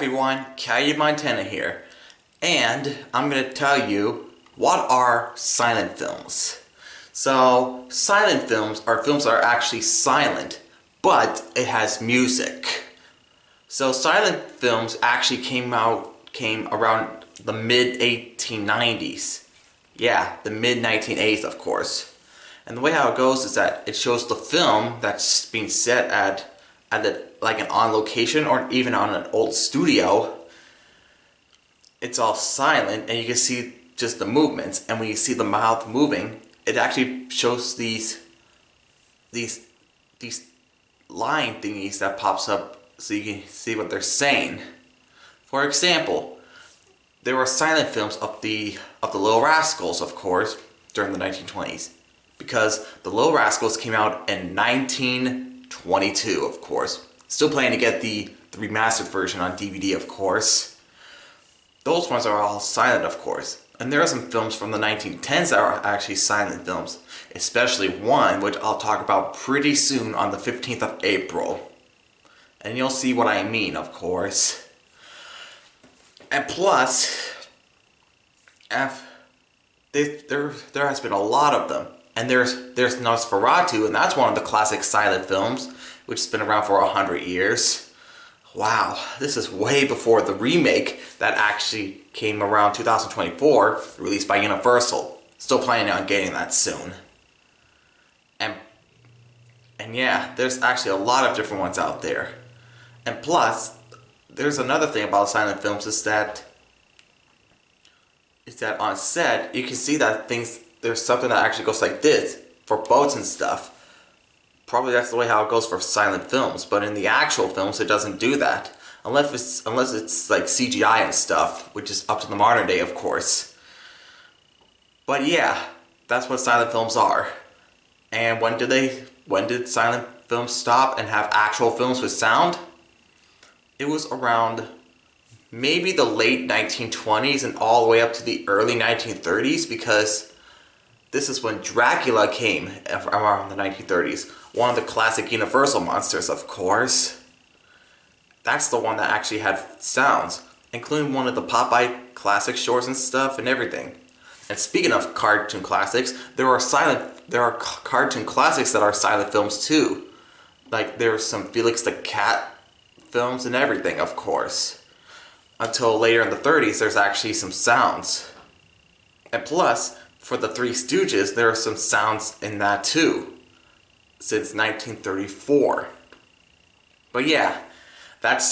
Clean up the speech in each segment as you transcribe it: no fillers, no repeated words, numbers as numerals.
everyone, Callie Montana here, and I'm going to tell you what are silent films. So, silent films are films that are actually silent, but it has music. So silent films actually came around the mid-1890s. Yeah, the mid-1980s, of course. And the way how it goes is that it shows the film that's being set at like an on location or even on an old studio. It's all silent and you can see just the movements, and when you see the mouth moving, it actually shows these line thingies that pops up so you can see what they're saying. For example, there were silent films of the Little Rascals, of course, during the 1920s, because the Little Rascals came out in 1922, of course. Still planning to get the remastered version on DVD, of course. Those ones are all silent, of course. And there are some films from the 1910s that are actually silent films, especially one which I'll talk about pretty soon on the 15th of April. And you'll see what I mean, of course. And plus, there has been a lot of them. And there's Nosferatu, and that's one of the classic silent films, which has been around for 100 years. Wow, this is way before the remake that actually came around 2024, released by Universal. Still planning on getting that soon. And yeah, there's actually a lot of different ones out there. And plus, there's another thing about silent films is that on set, you can see that there's something that actually goes like this for boats and stuff. Probably that's the way how it goes for silent films, but in the actual films it doesn't do that. Unless it's like CGI and stuff, which is up to the modern day, of course. But yeah, that's what silent films are. And when did silent films stop and have actual films with sound? It was around maybe the late 1920s and all the way up to the early 1930s, because this is when Dracula came around the 1930s. One of the classic Universal monsters, of course. That's the one that actually had sounds, including one of the Popeye classic shorts and stuff and everything. And speaking of cartoon classics, there are cartoon classics that are silent films too. Like there's some Felix the Cat films and everything, of course. Until later in the 30s, there's actually some sounds. And plus, for the Three Stooges, there are some sounds in that too, since 1934. But yeah, that's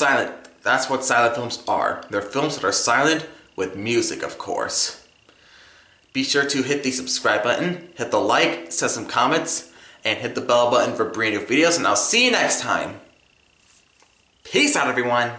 what silent films are. They're films that are silent with music, of course. Be sure to hit the subscribe button, hit the like, set some comments, and hit the bell button for brand new videos, and I'll see you next time. Peace out, everyone!